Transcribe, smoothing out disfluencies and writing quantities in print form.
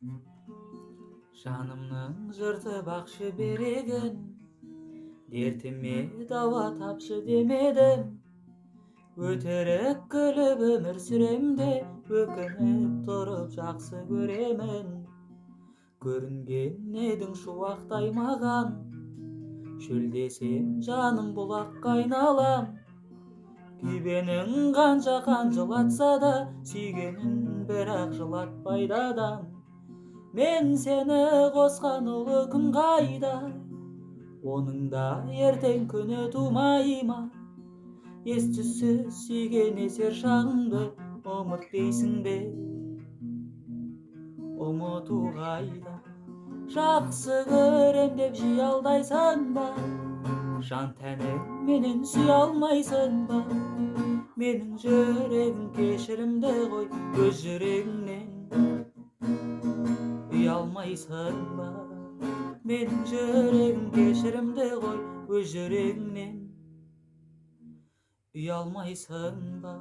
Жанымның жырты бақшы береген, дертіме дауа тапшы демедім. Өтірік күліп өмір сүремде, өкініп тұрып жақсы көремін. Көрінген едің шуақтай маған, шөлдесем жаным бұлаққа айналам. Күйбенің қанша жылатса да, сүйгенін бірақ жылатпайды адам. Мен сені қосқан ұлы күн қайда, оның да ертең күні тумай ма? Ес-түссіз сүйген есер шағыңды ұмыт дейсің бе? Ұмыту қайда? Жақсы көрем деп жиі алдайсың ба? Жан тәніңменен сүйе алмайсың ба? Менің жүрегім кешірімді қой, өз жүрегіңнен ұялмайсың ба? Менің жүрегім кешірімді қой, өз жүрегіңнен ұялмайсың ба?